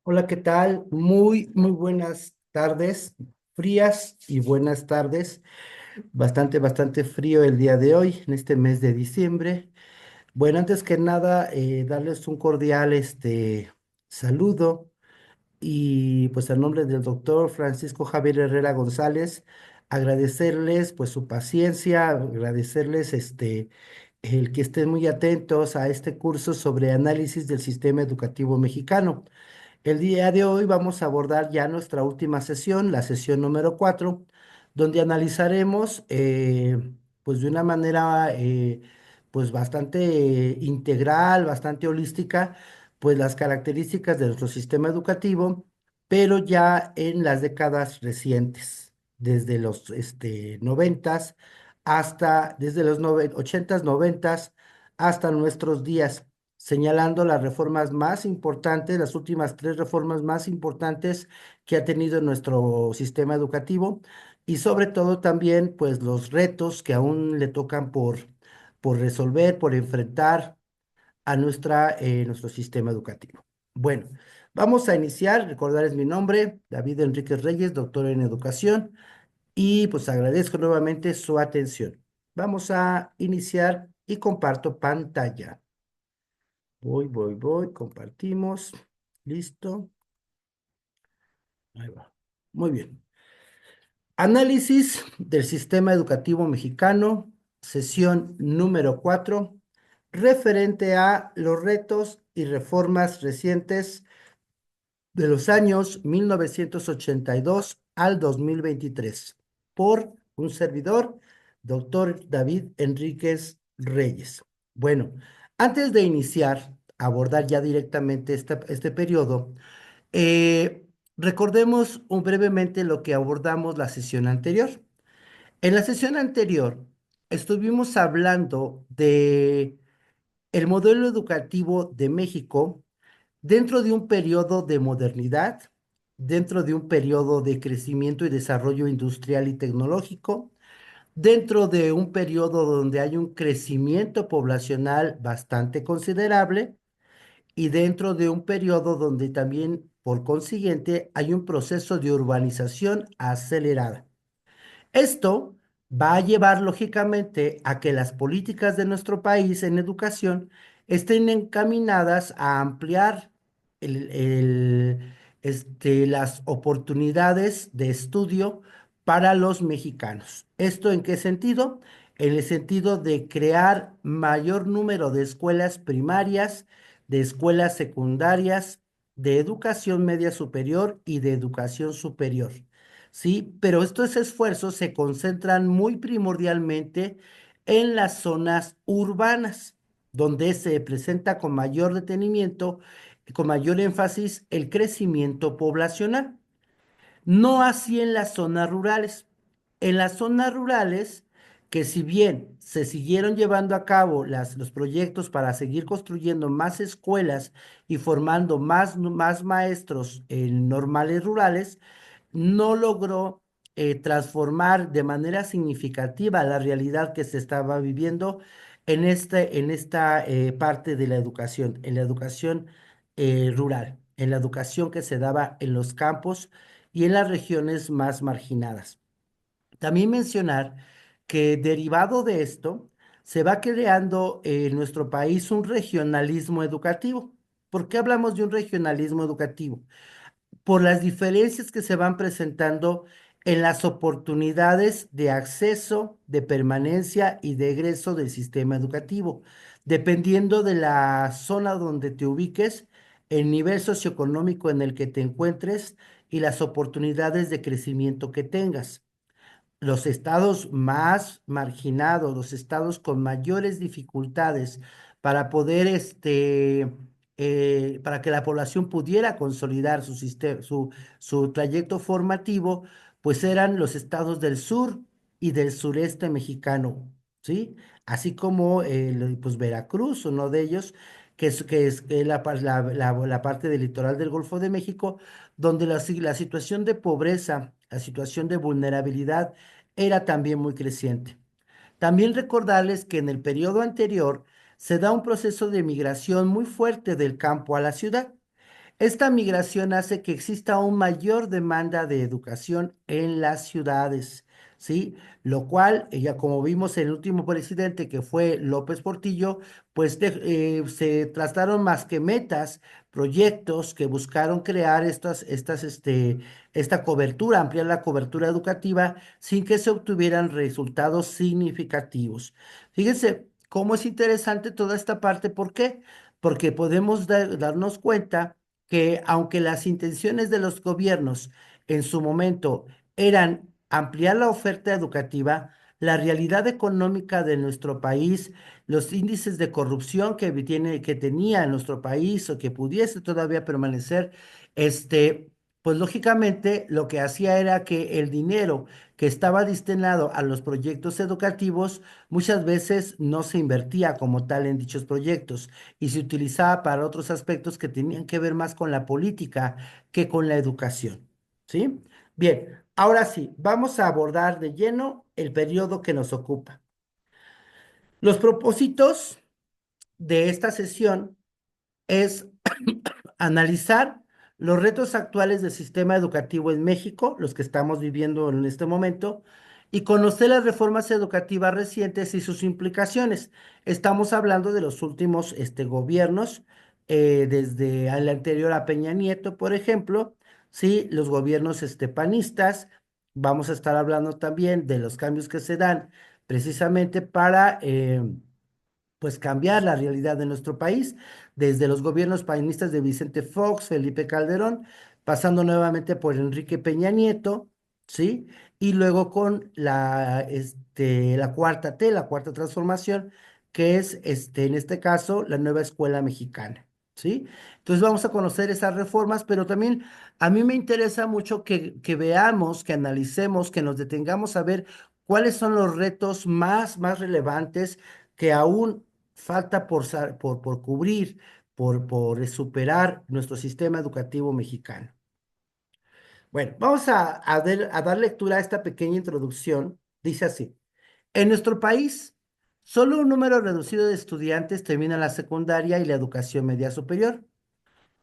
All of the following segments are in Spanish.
Hola, ¿qué tal? Muy buenas tardes, frías y buenas tardes. Bastante frío el día de hoy, en este mes de diciembre. Bueno, antes que nada, darles un cordial saludo y pues a nombre del doctor Francisco Javier Herrera González, agradecerles pues su paciencia, agradecerles el que estén muy atentos a este curso sobre análisis del sistema educativo mexicano. El día de hoy vamos a abordar ya nuestra última sesión, la sesión número 4, donde analizaremos pues de una manera pues bastante integral, bastante holística, pues las características de nuestro sistema educativo, pero ya en las décadas recientes, desde los 90 hasta, desde los 80s, 90 hasta nuestros días, señalando las reformas más importantes, las últimas tres reformas más importantes que ha tenido nuestro sistema educativo y sobre todo también pues los retos que aún le tocan por resolver, por enfrentar a nuestro sistema educativo. Bueno, vamos a iniciar, recordarles mi nombre, David Enríquez Reyes, doctor en educación, y pues agradezco nuevamente su atención. Vamos a iniciar y comparto pantalla. Compartimos. Listo. Ahí va. Muy bien. Análisis del sistema educativo mexicano, sesión número 4, referente a los retos y reformas recientes de los años 1982 al 2023, por un servidor, doctor David Enríquez Reyes. Bueno, antes de iniciar a abordar ya directamente este periodo, recordemos brevemente lo que abordamos la sesión anterior. En la sesión anterior estuvimos hablando de el modelo educativo de México dentro de un periodo de modernidad, dentro de un periodo de crecimiento y desarrollo industrial y tecnológico, dentro de un periodo donde hay un crecimiento poblacional bastante considerable y dentro de un periodo donde también, por consiguiente, hay un proceso de urbanización acelerada. Esto va a llevar lógicamente a que las políticas de nuestro país en educación estén encaminadas a ampliar las oportunidades de estudio para los mexicanos. ¿Esto en qué sentido? En el sentido de crear mayor número de escuelas primarias, de escuelas secundarias, de educación media superior y de educación superior. Sí, pero estos esfuerzos se concentran muy primordialmente en las zonas urbanas, donde se presenta con mayor detenimiento, con mayor énfasis el crecimiento poblacional. No así en las zonas rurales. En las zonas rurales, que si bien se siguieron llevando a cabo los proyectos para seguir construyendo más escuelas y formando más maestros en normales rurales, no logró transformar de manera significativa la realidad que se estaba viviendo en esta parte de la educación, en la educación rural, en la educación que se daba en los campos y en las regiones más marginadas. También mencionar que derivado de esto, se va creando en nuestro país un regionalismo educativo. ¿Por qué hablamos de un regionalismo educativo? Por las diferencias que se van presentando en las oportunidades de acceso, de permanencia y de egreso del sistema educativo, dependiendo de la zona donde te ubiques, el nivel socioeconómico en el que te encuentres y las oportunidades de crecimiento que tengas. Los estados más marginados, los estados con mayores dificultades para poder, para que la población pudiera consolidar su sistema, su trayecto formativo, pues eran los estados del sur y del sureste mexicano, ¿sí? Así como pues Veracruz, uno de ellos, que es la parte del litoral del Golfo de México, donde la situación de pobreza, la situación de vulnerabilidad, era también muy creciente. También recordarles que en el periodo anterior se da un proceso de migración muy fuerte del campo a la ciudad. Esta migración hace que exista aún mayor demanda de educación en las ciudades, ¿sí? Lo cual, ya como vimos en el último presidente que fue López Portillo, pues se trataron más que metas, proyectos que buscaron crear esta cobertura, ampliar la cobertura educativa sin que se obtuvieran resultados significativos. Fíjense cómo es interesante toda esta parte, ¿por qué? Porque podemos darnos cuenta que aunque las intenciones de los gobiernos en su momento eran ampliar la oferta educativa, la realidad económica de nuestro país, los índices de corrupción que tenía en nuestro país o que pudiese todavía permanecer, pues lógicamente lo que hacía era que el dinero que estaba destinado a los proyectos educativos muchas veces no se invertía como tal en dichos proyectos y se utilizaba para otros aspectos que tenían que ver más con la política que con la educación. ¿Sí? Bien, ahora sí, vamos a abordar de lleno el periodo que nos ocupa. Los propósitos de esta sesión es analizar los retos actuales del sistema educativo en México, los que estamos viviendo en este momento, y conocer las reformas educativas recientes y sus implicaciones. Estamos hablando de los últimos gobiernos, desde el anterior a Peña Nieto, por ejemplo, sí, los gobiernos panistas. Vamos a estar hablando también de los cambios que se dan precisamente para pues cambiar la realidad de nuestro país, desde los gobiernos panistas de Vicente Fox, Felipe Calderón, pasando nuevamente por Enrique Peña Nieto, ¿sí? Y luego con la cuarta T, la cuarta transformación, que es, en este caso, la nueva escuela mexicana, ¿sí? Entonces vamos a conocer esas reformas, pero también a mí me interesa mucho que veamos, que analicemos, que nos detengamos a ver cuáles son los retos más relevantes que aún falta por cubrir, por superar nuestro sistema educativo mexicano. Bueno, vamos a dar lectura a esta pequeña introducción. Dice así, en nuestro país, solo un número reducido de estudiantes termina la secundaria y la educación media superior.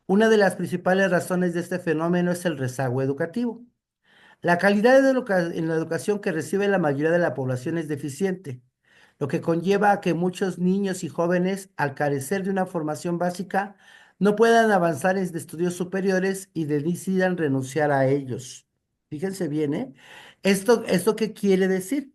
Una de las principales razones de este fenómeno es el rezago educativo. La calidad en la educación que recibe la mayoría de la población es deficiente, lo que conlleva a que muchos niños y jóvenes, al carecer de una formación básica, no puedan avanzar en estudios superiores y decidan renunciar a ellos. Fíjense bien, ¿eh? ¿Esto qué quiere decir?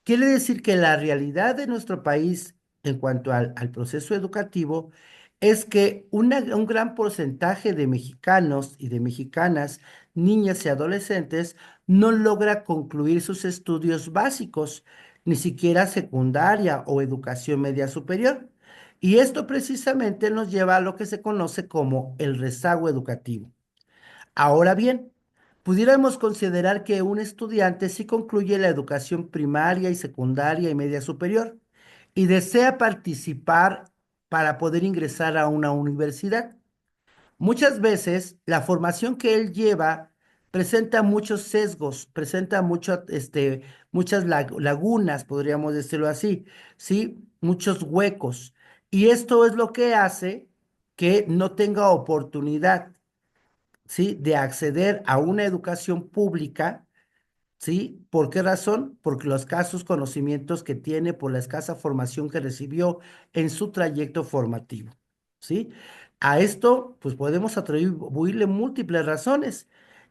Quiere decir que la realidad de nuestro país en cuanto al proceso educativo es que un gran porcentaje de mexicanos y de mexicanas, niñas y adolescentes, no logra concluir sus estudios básicos, ni siquiera secundaria o educación media superior. Y esto precisamente nos lleva a lo que se conoce como el rezago educativo. Ahora bien, pudiéramos considerar que un estudiante sí concluye la educación primaria y secundaria y media superior y desea participar para poder ingresar a una universidad. Muchas veces la formación que él lleva presenta muchos sesgos, presenta muchas lagunas, podríamos decirlo así, ¿sí? Muchos huecos. Y esto es lo que hace que no tenga oportunidad, ¿sí? De acceder a una educación pública, ¿sí? ¿Por qué razón? Porque los escasos conocimientos que tiene, por la escasa formación que recibió en su trayecto formativo, ¿sí? A esto, pues podemos atribuirle múltiples razones.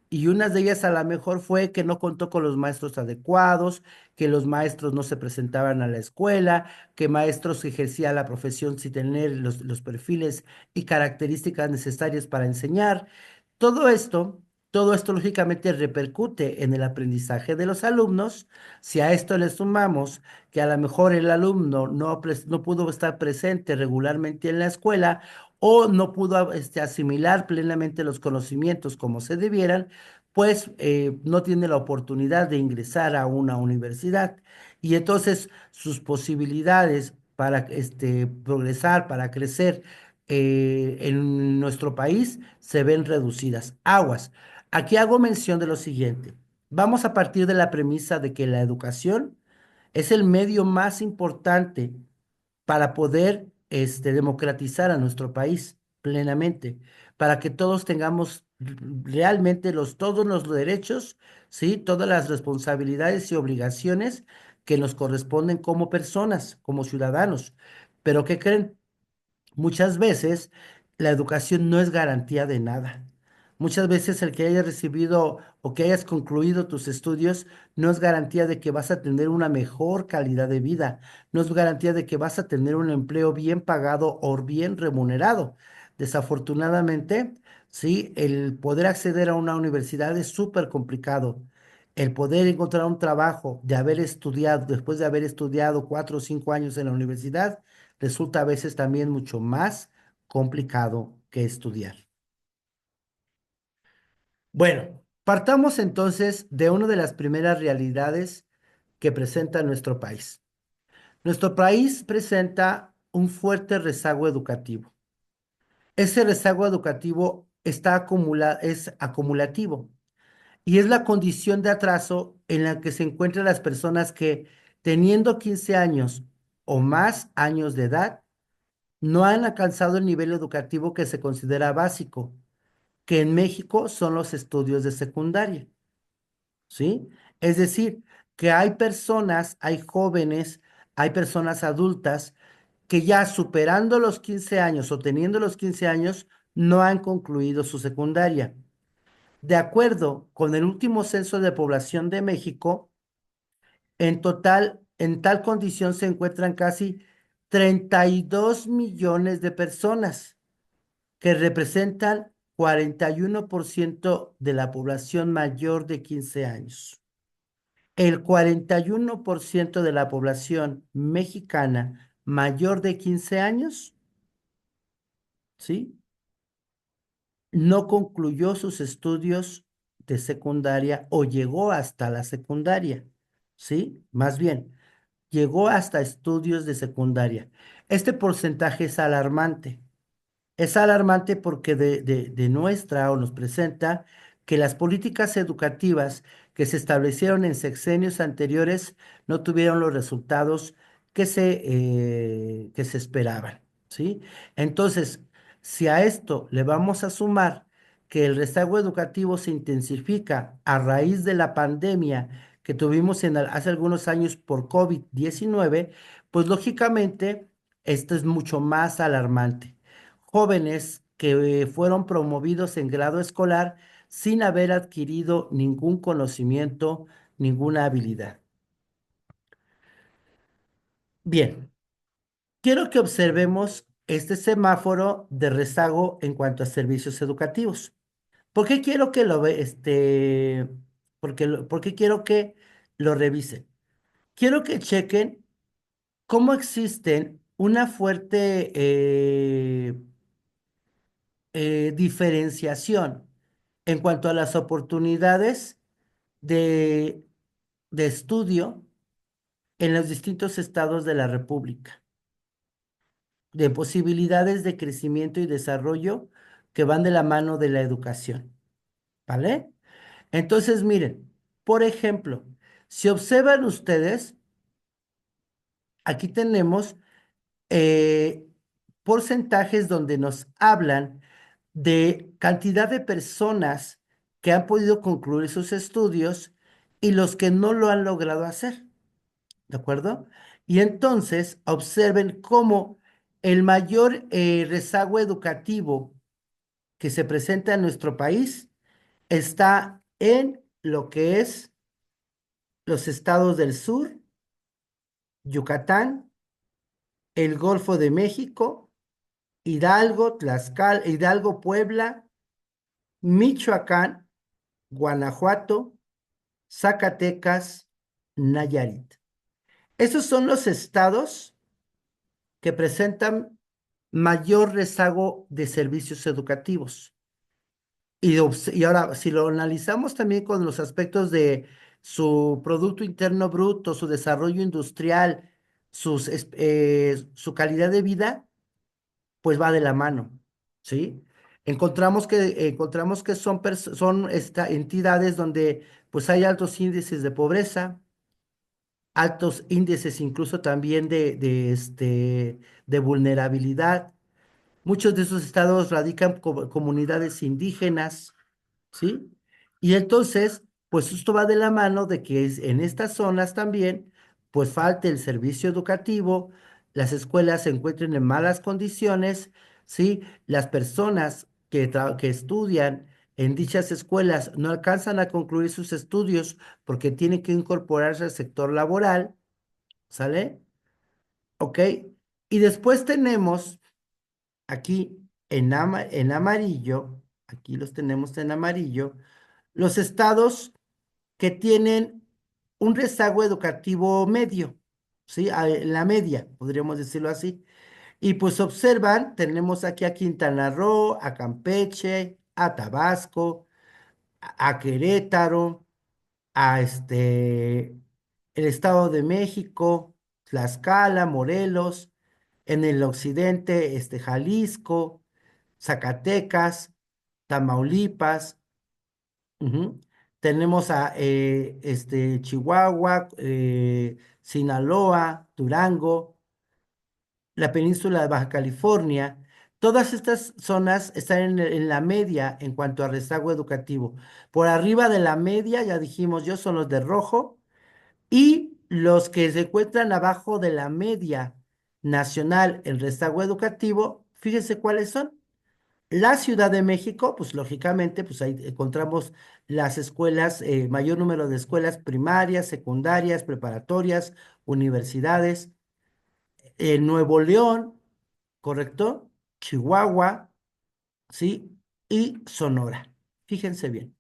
Y una de ellas a lo mejor fue que no contó con los maestros adecuados, que los maestros no se presentaban a la escuela, que maestros ejercían la profesión sin tener los perfiles y características necesarias para enseñar. Todo esto, todo esto lógicamente repercute en el aprendizaje de los alumnos. Si a esto le sumamos que a lo mejor el alumno no pudo estar presente regularmente en la escuela o no pudo asimilar plenamente los conocimientos como se debieran, pues no tiene la oportunidad de ingresar a una universidad. Y entonces sus posibilidades para progresar, para crecer en nuestro país se ven reducidas. Aguas. Aquí hago mención de lo siguiente. Vamos a partir de la premisa de que la educación es el medio más importante para poder democratizar a nuestro país plenamente. para que todos tengamos realmente todos los derechos, ¿sí? Todas las responsabilidades y obligaciones que nos corresponden como personas, como ciudadanos. Pero ¿qué creen? Muchas veces la educación no es garantía de nada. Muchas veces el que hayas recibido o que hayas concluido tus estudios no es garantía de que vas a tener una mejor calidad de vida, no es garantía de que vas a tener un empleo bien pagado o bien remunerado. Desafortunadamente, sí, el poder acceder a una universidad es súper complicado. El poder encontrar un trabajo de haber estudiado, después de haber estudiado 4 o 5 años en la universidad, resulta a veces también mucho más complicado que estudiar. Bueno, partamos entonces de una de las primeras realidades que presenta nuestro país. Nuestro país presenta un fuerte rezago educativo. Ese rezago educativo es acumulativo y es la condición de atraso en la que se encuentran las personas que, teniendo 15 años o más años de edad, no han alcanzado el nivel educativo que se considera básico, que en México son los estudios de secundaria, ¿sí? Es decir, que hay personas, hay jóvenes, hay personas adultas que ya superando los 15 años o teniendo los 15 años no han concluido su secundaria. De acuerdo con el último censo de población de México, en total, en tal condición se encuentran casi 32 millones de personas que representan 41% de la población mayor de 15 años. El 41% de la población mexicana mayor de 15 años, ¿sí? No concluyó sus estudios de secundaria o llegó hasta la secundaria, ¿sí? Más bien, llegó hasta estudios de secundaria. Este porcentaje es alarmante. Es alarmante porque demuestra o nos presenta que las políticas educativas que se establecieron en sexenios anteriores no tuvieron los resultados que se esperaban, ¿sí? Entonces, si a esto le vamos a sumar que el rezago educativo se intensifica a raíz de la pandemia que tuvimos hace algunos años por COVID-19, pues lógicamente esto es mucho más alarmante. Jóvenes que fueron promovidos en grado escolar sin haber adquirido ningún conocimiento, ninguna habilidad. Bien, quiero que observemos este semáforo de rezago en cuanto a servicios educativos. ¿Por qué quiero que por qué quiero que lo revisen? Quiero que chequen cómo existen una fuerte diferenciación en cuanto a las oportunidades de, de estudio en los distintos estados de la República, de posibilidades de crecimiento y desarrollo que van de la mano de la educación, ¿vale? Entonces, miren, por ejemplo, si observan ustedes, aquí tenemos eh, porcentajes donde nos hablan de cantidad de personas que han podido concluir sus estudios y los que no lo han logrado hacer, ¿de acuerdo? Y entonces observen cómo el mayor rezago educativo que se presenta en nuestro país está en lo que es los estados del sur, Yucatán, el Golfo de México, Hidalgo, Puebla, Michoacán, Guanajuato, Zacatecas, Nayarit. Esos son los estados que presentan mayor rezago de servicios educativos. Y ahora, si lo analizamos también con los aspectos de su Producto Interno Bruto, su desarrollo industrial, su calidad de vida, pues va de la mano, ¿sí? Encontramos que son entidades donde pues hay altos índices de pobreza, altos índices incluso también de vulnerabilidad, Muchos de esos estados radican comunidades indígenas, ¿sí? Y entonces, pues esto va de la mano de que en estas zonas también, pues falta el servicio educativo, las escuelas se encuentran en malas condiciones, ¿sí? Las personas que estudian en dichas escuelas no alcanzan a concluir sus estudios porque tienen que incorporarse al sector laboral, ¿sale? ¿Ok? Y después tenemos aquí en amarillo, aquí los tenemos en amarillo, los estados que tienen un rezago educativo medio, ¿sí? En la media, podríamos decirlo así. Y pues observan, tenemos aquí a Quintana Roo, a Campeche, a Tabasco, a Querétaro, a el Estado de México, Tlaxcala, Morelos, en el occidente, Jalisco, Zacatecas, Tamaulipas. Ujú. Tenemos a Chihuahua, Sinaloa, Durango, la península de Baja California. Todas estas zonas están en la media en cuanto a rezago educativo. Por arriba de la media, ya dijimos yo, son los de rojo. Y los que se encuentran abajo de la media nacional en rezago educativo, fíjense cuáles son. La Ciudad de México, pues lógicamente, pues ahí encontramos las escuelas, mayor número de escuelas primarias, secundarias, preparatorias, universidades. Nuevo León, ¿correcto? Chihuahua, ¿sí? Y Sonora. Fíjense bien.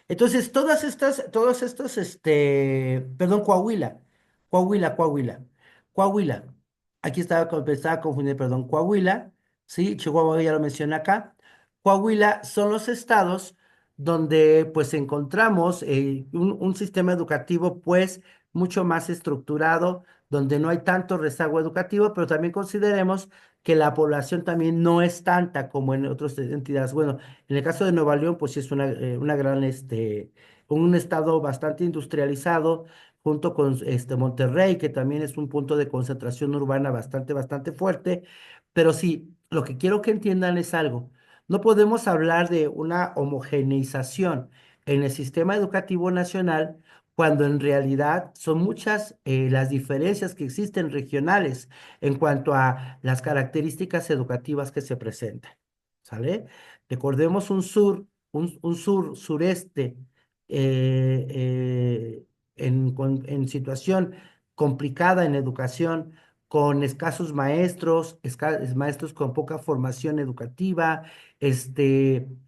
Entonces, todos estos, perdón, Coahuila. Aquí estaba confundido, perdón, Coahuila, sí, Chihuahua ya lo mencioné acá. Coahuila son los estados donde pues encontramos un sistema educativo pues mucho más estructurado, donde no hay tanto rezago educativo, pero también consideremos que la población también no es tanta como en otras entidades. Bueno, en el caso de Nueva León, pues sí es una gran, un estado bastante industrializado, junto con Monterrey, que también es un punto de concentración urbana bastante fuerte. Pero sí, lo que quiero que entiendan es algo. No podemos hablar de una homogeneización en el sistema educativo nacional cuando en realidad son muchas las diferencias que existen regionales en cuanto a las características educativas que se presentan. ¿Sale? Recordemos un sureste en situación complicada en educación, con escasos maestros, maestros con poca formación educativa,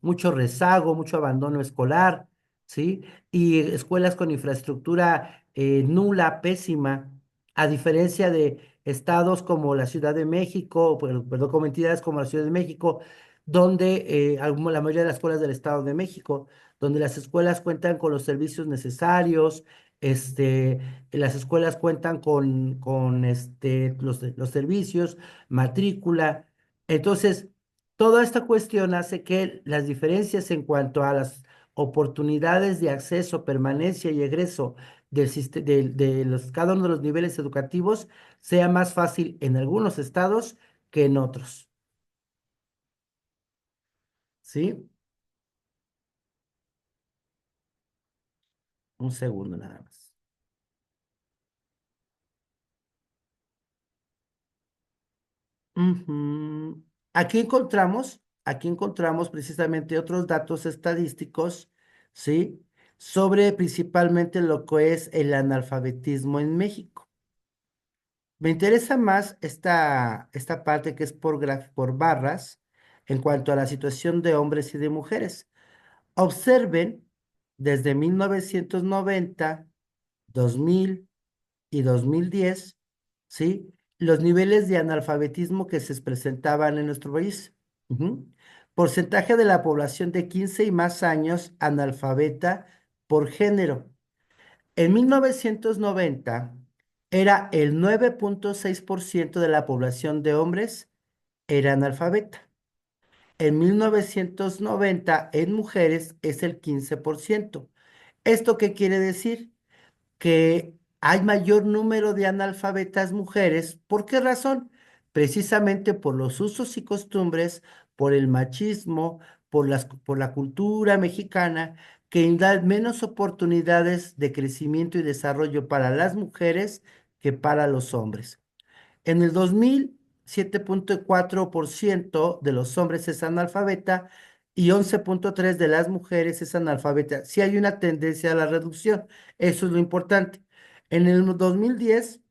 mucho rezago, mucho abandono escolar, ¿sí? Y escuelas con infraestructura nula, pésima, a diferencia de estados como la Ciudad de México, perdón, como entidades como la Ciudad de México, donde la mayoría de las escuelas del Estado de México, donde las escuelas cuentan con los servicios necesarios, las escuelas cuentan con los servicios, matrícula. Entonces, toda esta cuestión hace que las diferencias en cuanto a las oportunidades de acceso, permanencia y egreso cada uno de los niveles educativos sea más fácil en algunos estados que en otros. ¿Sí? Un segundo nada más. Ujú. Aquí encontramos precisamente otros datos estadísticos, ¿sí? Sobre principalmente lo que es el analfabetismo en México. Me interesa más esta parte que es por barras en cuanto a la situación de hombres y de mujeres. Observen desde 1990, 2000 y 2010, ¿sí? Los niveles de analfabetismo que se presentaban en nuestro país. Ujú. Porcentaje de la población de 15 y más años analfabeta por género. En 1990 era el 9,6% de la población de hombres era analfabeta. En 1990 en mujeres es el 15%. ¿Esto qué quiere decir? Que hay mayor número de analfabetas mujeres. ¿Por qué razón? precisamente por los usos y costumbres, por el machismo, por la cultura mexicana, que da menos oportunidades de crecimiento y desarrollo para las mujeres que para los hombres. En el 2000, 7,4% de los hombres es analfabeta y 11,3% de las mujeres es analfabeta. Sí hay una tendencia a la reducción, eso es lo importante. En el 2010,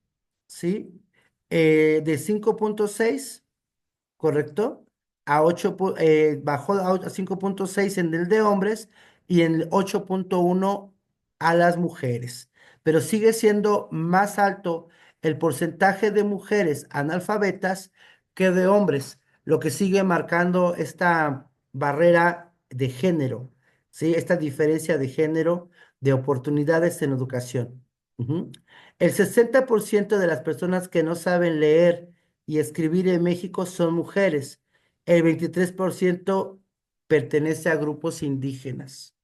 ¿sí? De 5,6, ¿correcto? Bajó a 5,6 en el de hombres y en el 8,1 a las mujeres. Pero sigue siendo más alto el porcentaje de mujeres analfabetas que de hombres, lo que sigue marcando esta barrera de género, ¿sí? Esta diferencia de género de oportunidades en educación. Ujú. El 60% de las personas que no saben leer y escribir en México son mujeres. El 23% pertenece a grupos indígenas,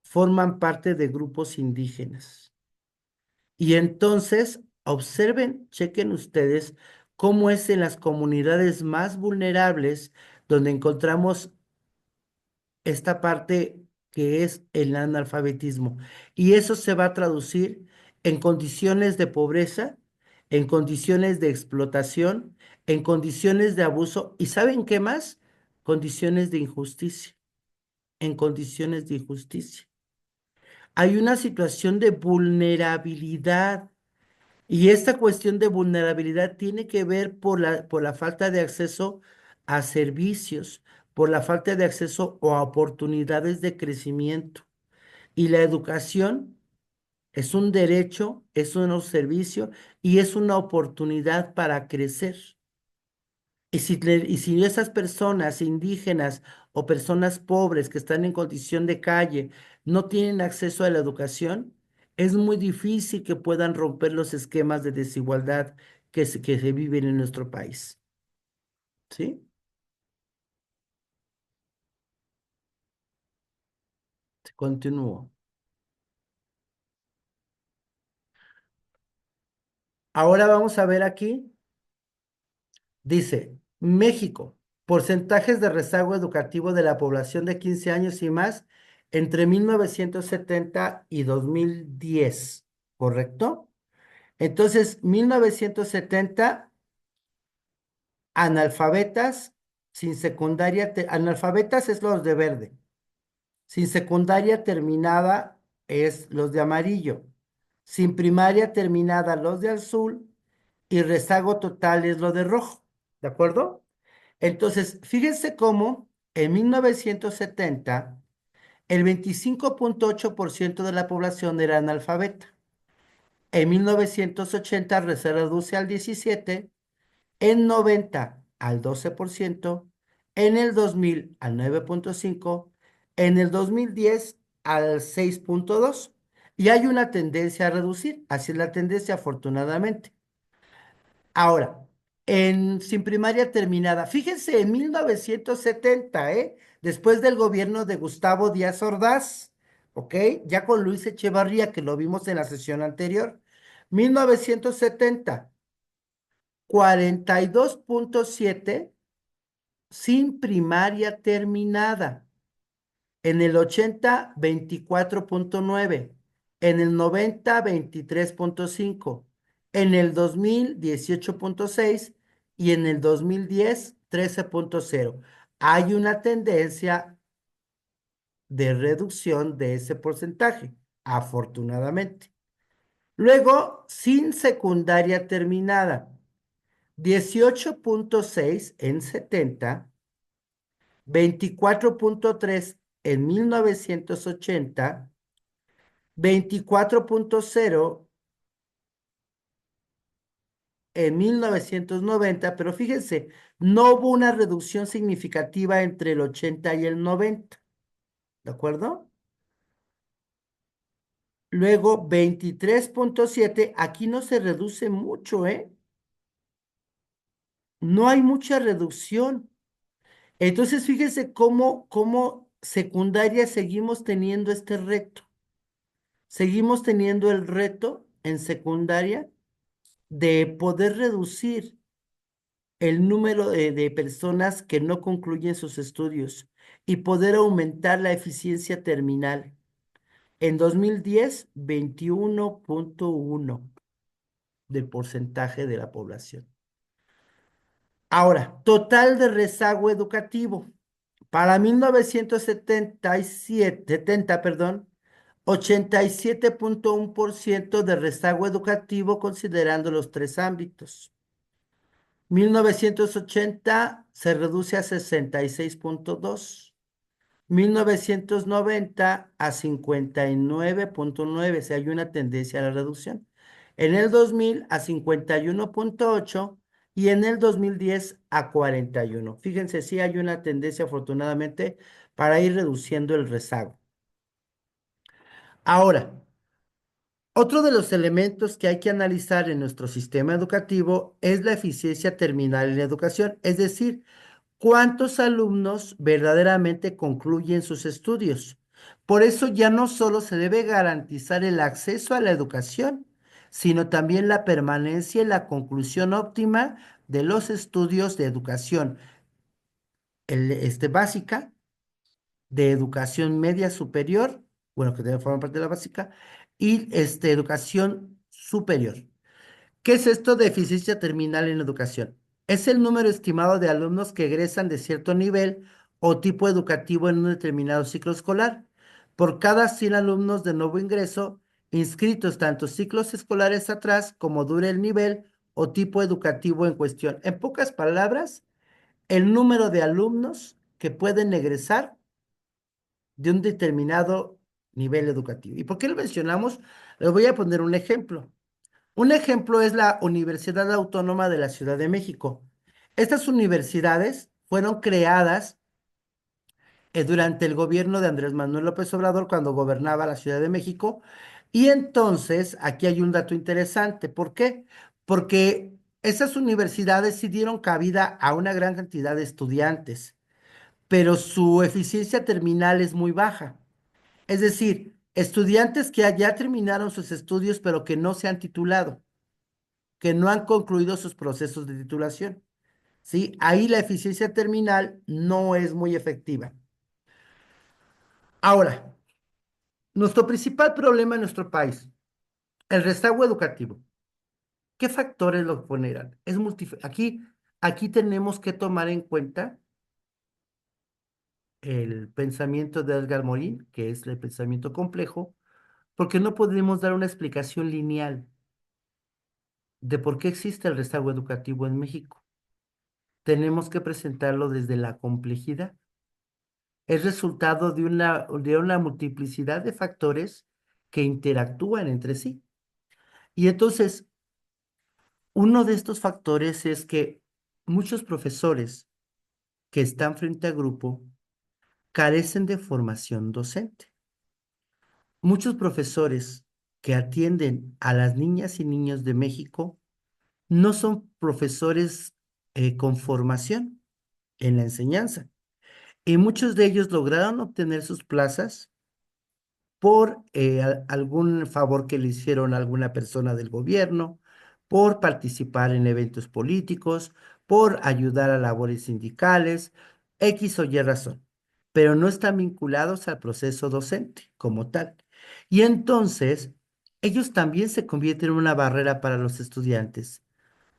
forman parte de grupos indígenas. Y entonces, observen, chequen ustedes cómo es en las comunidades más vulnerables donde encontramos esta parte que es el analfabetismo. Y eso se va a traducir en condiciones de pobreza, en condiciones de explotación, en condiciones de abuso. ¿Y saben qué más? Condiciones de injusticia, en condiciones de injusticia. Hay una situación de vulnerabilidad. Y esta cuestión de vulnerabilidad tiene que ver por la falta de acceso a servicios, por la falta de acceso a oportunidades de crecimiento. Y la educación es un derecho, es un servicio y es una oportunidad para crecer. Y si esas personas indígenas o personas pobres que están en condición de calle no tienen acceso a la educación, es muy difícil que puedan romper los esquemas de desigualdad que se viven en nuestro país. ¿Sí? Continúo. Ahora vamos a ver aquí, dice, México, porcentajes de rezago educativo de la población de 15 años y más entre 1970 y 2010, ¿correcto? Entonces, 1970, analfabetas sin secundaria, analfabetas es los de verde, sin secundaria terminada es los de amarillo, sin primaria terminada los de azul y rezago total es lo de rojo, ¿de acuerdo? Entonces, fíjense cómo en 1970 el 25,8% de la población era analfabeta. En 1980 se reduce al 17%, en 90 al 12%, en el 2000 al 9,5%, en el 2010 al 6,2%. Y hay una tendencia a reducir, así es la tendencia afortunadamente. Ahora, sin primaria terminada, fíjense en 1970, después del gobierno de Gustavo Díaz Ordaz, ¿ok? Ya con Luis Echevarría, que lo vimos en la sesión anterior. 1970, 42,7 sin primaria terminada. En el 80, 24,9. En el 90, 23,5. En el 2000, 18,6. Y en el 2010, 13,0. Hay una tendencia de reducción de ese porcentaje, afortunadamente. Luego, sin secundaria terminada, 18,6 en 70, 24,3 en 1980, 24,0 en 1990, pero fíjense, no hubo una reducción significativa entre el 80 y el 90, ¿de acuerdo? Luego, 23,7, aquí no se reduce mucho, ¿eh? No hay mucha reducción. Entonces, fíjense cómo secundaria seguimos teniendo este reto. Seguimos teniendo el reto en secundaria de poder reducir. el número de personas que no concluyen sus estudios y poder aumentar la eficiencia terminal. En 2010, 21,1 del porcentaje de la población. Ahora, total de rezago educativo. Para 1977, 70, perdón, 87,1% de rezago educativo considerando los tres ámbitos. 1980 se reduce a 66,2. 1990 a 59,9, si hay una tendencia a la reducción. En el 2000 a 51,8 y en el 2010 a 41. Fíjense, sí hay una tendencia afortunadamente para ir reduciendo el rezago. Ahora, otro de los elementos que hay que analizar en nuestro sistema educativo es la eficiencia terminal en la educación, es decir, ¿cuántos alumnos verdaderamente concluyen sus estudios? Por eso ya no solo se debe garantizar el acceso a la educación, sino también la permanencia y la conclusión óptima de los estudios de educación básica, de educación media superior, bueno, que debe formar parte de la básica, y educación superior. ¿Qué es esto de eficiencia terminal en educación? Es el número estimado de alumnos que egresan de cierto nivel o tipo educativo en un determinado ciclo escolar. Por cada 100 alumnos de nuevo ingreso, inscritos tanto ciclos escolares atrás como dure el nivel o tipo educativo en cuestión. En pocas palabras, el número de alumnos que pueden egresar de un determinado nivel educativo. ¿Y por qué lo mencionamos? Les voy a poner un ejemplo. Un ejemplo es la Universidad Autónoma de la Ciudad de México. Estas universidades fueron creadas durante el gobierno de Andrés Manuel López Obrador cuando gobernaba la Ciudad de México. Y entonces, aquí hay un dato interesante. ¿Por qué? Porque esas universidades sí dieron cabida a una gran cantidad de estudiantes, pero su eficiencia terminal es muy baja. Es decir, estudiantes que ya terminaron sus estudios, pero que no se han titulado, que no han concluido sus procesos de titulación. ¿Sí? Ahí la eficiencia terminal no es muy efectiva. Ahora, nuestro principal problema en nuestro país, el rezago educativo. ¿Qué factores lo generan? Aquí tenemos que tomar en cuenta el pensamiento de Edgar Morin, que es el pensamiento complejo, porque no podemos dar una explicación lineal de por qué existe el rezago educativo en México. Tenemos que presentarlo desde la complejidad. Es resultado de una multiplicidad de factores que interactúan entre sí. Y entonces, uno de estos factores es que muchos profesores que están frente a grupo carecen de formación docente. Muchos profesores que atienden a las niñas y niños de México no son profesores con formación en la enseñanza. Y muchos de ellos lograron obtener sus plazas por algún favor que le hicieron a alguna persona del gobierno, por participar en eventos políticos, por ayudar a labores sindicales, X o Y razón, pero no están vinculados al proceso docente como tal. Y entonces, ellos también se convierten en una barrera para los estudiantes.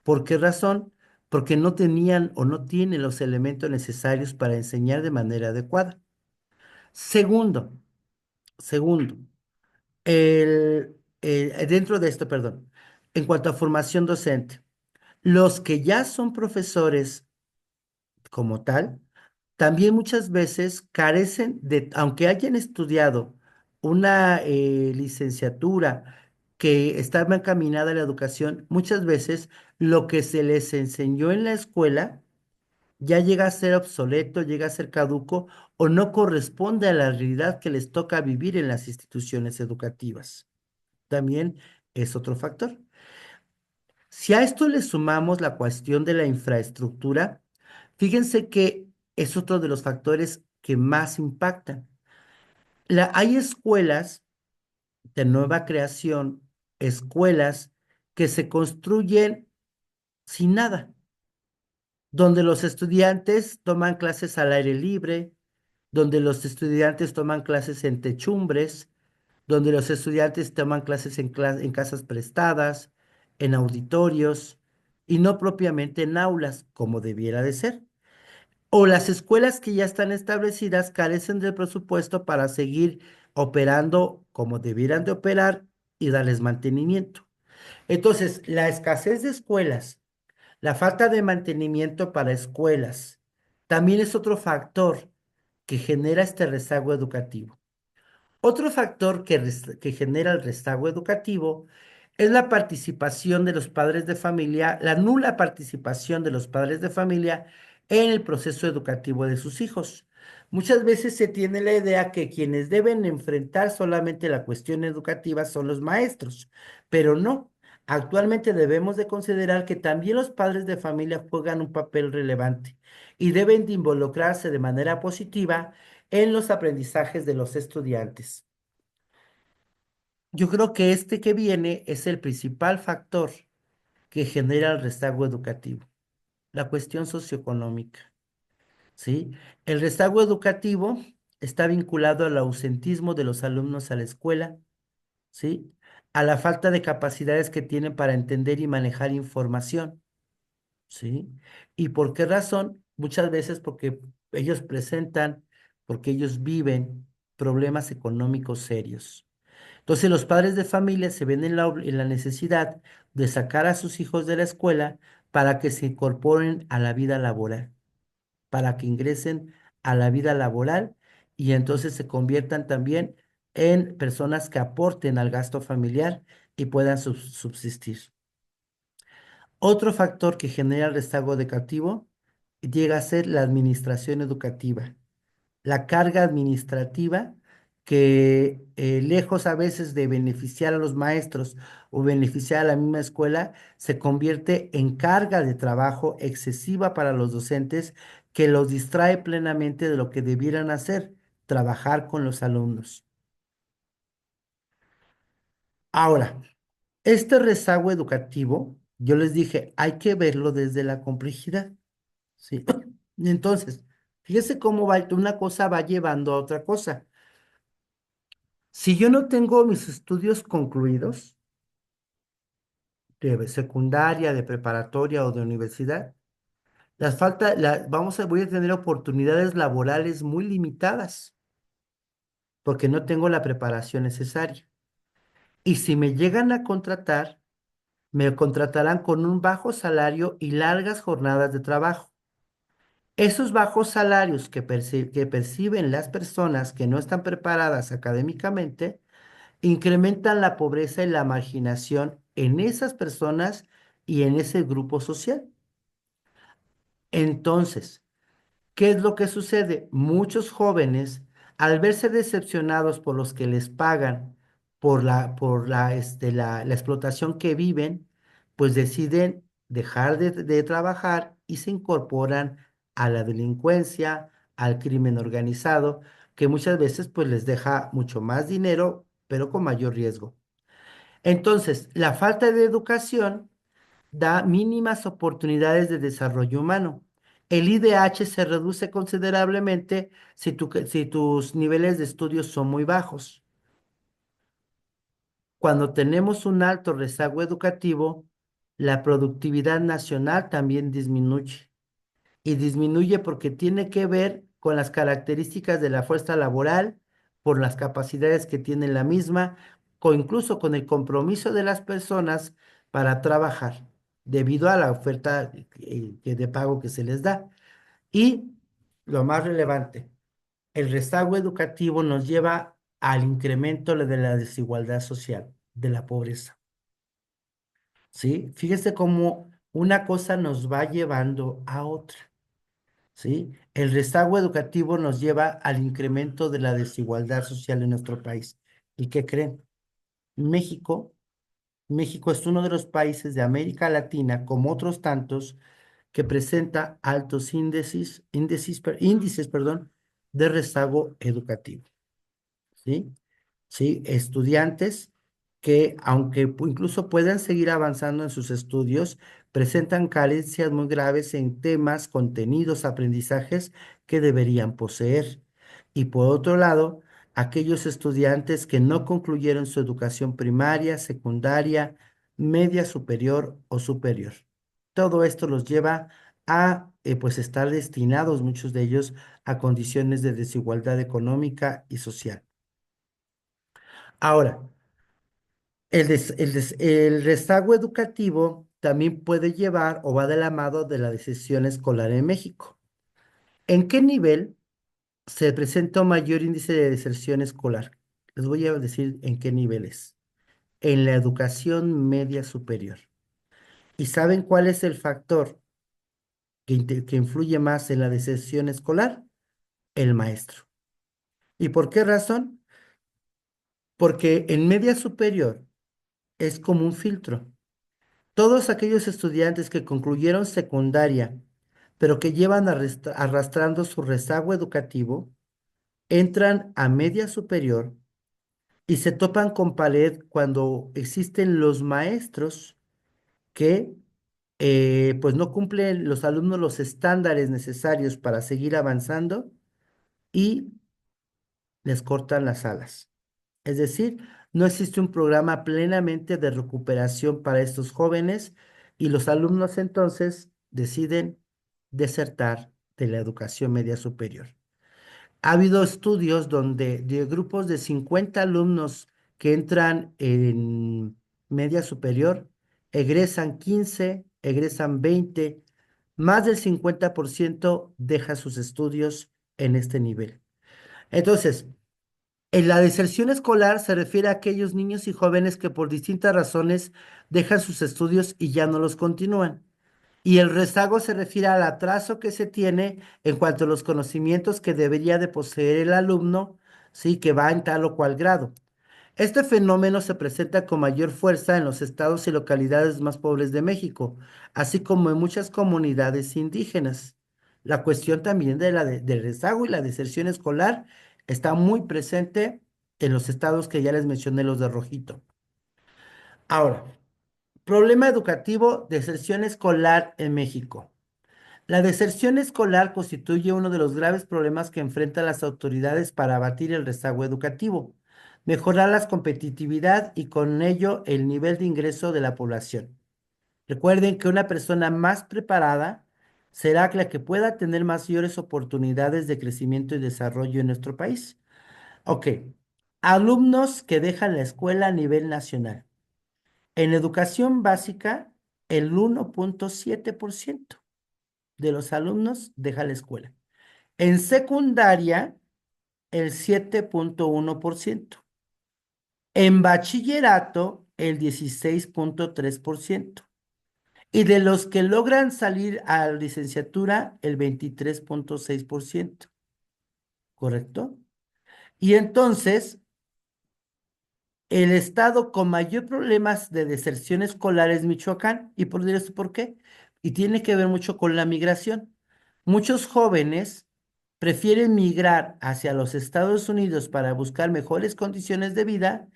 ¿Por qué razón? Porque no tenían o no tienen los elementos necesarios para enseñar de manera adecuada. Segundo, segundo, dentro de esto, perdón, en cuanto a formación docente, los que ya son profesores como tal, también muchas veces carecen de, aunque hayan estudiado una licenciatura que estaba encaminada a la educación, muchas veces lo que se les enseñó en la escuela ya llega a ser obsoleto, llega a ser caduco o no corresponde a la realidad que les toca vivir en las instituciones educativas. También es otro factor. Si a esto le sumamos la cuestión de la infraestructura, fíjense que es otro de los factores que más impactan. Hay escuelas de nueva creación, escuelas que se construyen sin nada. donde los estudiantes toman clases al aire libre, donde los estudiantes toman clases en techumbres, donde los estudiantes toman clases en casas prestadas, en auditorios y no propiamente en aulas, como debiera de ser. O las escuelas que ya están establecidas carecen del presupuesto para seguir operando como debieran de operar y darles mantenimiento. Entonces, la escasez de escuelas, la falta de mantenimiento para escuelas, también es otro factor que genera este rezago educativo. Otro factor que genera el rezago educativo es la participación de los padres de familia, la nula participación de los padres de familia en el proceso educativo de sus hijos. Muchas veces se tiene la idea que quienes deben enfrentar solamente la cuestión educativa son los maestros, pero no. Actualmente debemos de considerar que también los padres de familia juegan un papel relevante y deben de involucrarse de manera positiva en los aprendizajes de los estudiantes. Yo creo que este que viene es el principal factor que genera el rezago educativo, la cuestión socioeconómica, ¿sí? El rezago educativo está vinculado al ausentismo de los alumnos a la escuela, ¿sí? A la falta de capacidades que tienen para entender y manejar información, ¿sí? ¿Y por qué razón? Muchas veces porque ellos presentan, porque ellos viven problemas económicos serios. Entonces los padres de familia se ven en la necesidad de sacar a sus hijos de la escuela para que se incorporen a la vida laboral, para que ingresen a la vida laboral y entonces se conviertan también en personas que aporten al gasto familiar y puedan subsistir. Otro factor que genera el rezago educativo llega a ser la administración educativa, la carga administrativa que lejos a veces de beneficiar a los maestros o beneficiar a la misma escuela, se convierte en carga de trabajo excesiva para los docentes que los distrae plenamente de lo que debieran hacer, trabajar con los alumnos. Ahora, este rezago educativo, yo les dije, hay que verlo desde la complejidad, ¿sí? Entonces, fíjese cómo va, una cosa va llevando a otra cosa. Si yo no tengo mis estudios concluidos de secundaria, de preparatoria o de universidad, voy a tener oportunidades laborales muy limitadas porque no tengo la preparación necesaria. Y si me llegan a contratar, me contratarán con un bajo salario y largas jornadas de trabajo. Esos bajos salarios que perciben las personas que no están preparadas académicamente incrementan la pobreza y la marginación en esas personas y en ese grupo social. Entonces, ¿qué es lo que sucede? Muchos jóvenes, al verse decepcionados por los que les pagan, por la explotación que viven, pues deciden dejar de trabajar y se incorporan a la delincuencia, al crimen organizado, que muchas veces pues les deja mucho más dinero, pero con mayor riesgo. Entonces, la falta de educación da mínimas oportunidades de desarrollo humano. El IDH se reduce considerablemente si tus niveles de estudios son muy bajos. Cuando tenemos un alto rezago educativo, la productividad nacional también disminuye. Y disminuye porque tiene que ver con las características de la fuerza laboral, por las capacidades que tiene la misma, o incluso con el compromiso de las personas para trabajar, debido a la oferta de pago que se les da. Y lo más relevante, el rezago educativo nos lleva al incremento de la desigualdad social, de la pobreza. ¿Sí? Fíjese cómo una cosa nos va llevando a otra. ¿Sí? El rezago educativo nos lleva al incremento de la desigualdad social en nuestro país. ¿Y qué creen? México, México es uno de los países de América Latina, como otros tantos, que presenta altos índices, perdón, de rezago educativo. ¿Sí? ¿Sí? Estudiantes que aunque incluso puedan seguir avanzando en sus estudios, presentan carencias muy graves en temas, contenidos, aprendizajes que deberían poseer. Y por otro lado, aquellos estudiantes que no concluyeron su educación primaria, secundaria, media superior o superior. Todo esto los lleva a pues estar destinados, muchos de ellos, a condiciones de desigualdad económica y social. Ahora, el rezago educativo también puede llevar o va de la mano de la deserción escolar en México. ¿En qué nivel se presenta un mayor índice de deserción escolar? Les voy a decir en qué niveles. En la educación media superior. ¿Y saben cuál es el factor que influye más en la deserción escolar? El maestro. ¿Y por qué razón? Porque en media superior es como un filtro. Todos aquellos estudiantes que concluyeron secundaria, pero que llevan arrastrando su rezago educativo, entran a media superior y se topan con pared cuando existen los maestros que pues no cumplen los alumnos los estándares necesarios para seguir avanzando y les cortan las alas. Es decir, no existe un programa plenamente de recuperación para estos jóvenes y los alumnos entonces deciden desertar de la educación media superior. Ha habido estudios donde de grupos de 50 alumnos que entran en media superior, egresan 15, egresan 20, más del 50% deja sus estudios en este nivel. Entonces, en la deserción escolar se refiere a aquellos niños y jóvenes que por distintas razones dejan sus estudios y ya no los continúan. Y el rezago se refiere al atraso que se tiene en cuanto a los conocimientos que debería de poseer el alumno, sí, que va en tal o cual grado. Este fenómeno se presenta con mayor fuerza en los estados y localidades más pobres de México, así como en muchas comunidades indígenas. La cuestión también del rezago y la deserción escolar está muy presente en los estados que ya les mencioné, los de rojito. Ahora, problema educativo, deserción escolar en México. La deserción escolar constituye uno de los graves problemas que enfrentan las autoridades para abatir el rezago educativo, mejorar la competitividad y con ello el nivel de ingreso de la población. Recuerden que una persona más preparada será la que pueda tener mayores oportunidades de crecimiento y desarrollo en nuestro país. Ok, alumnos que dejan la escuela a nivel nacional. En educación básica, el 1,7% de los alumnos deja la escuela. En secundaria, el 7,1%. En bachillerato, el 16,3%. Y de los que logran salir a la licenciatura, el 23,6%. ¿Correcto? Y entonces, el estado con mayor problemas de deserción escolar es Michoacán. ¿Y por eso por qué? Y tiene que ver mucho con la migración. Muchos jóvenes prefieren migrar hacia los Estados Unidos para buscar mejores condiciones de vida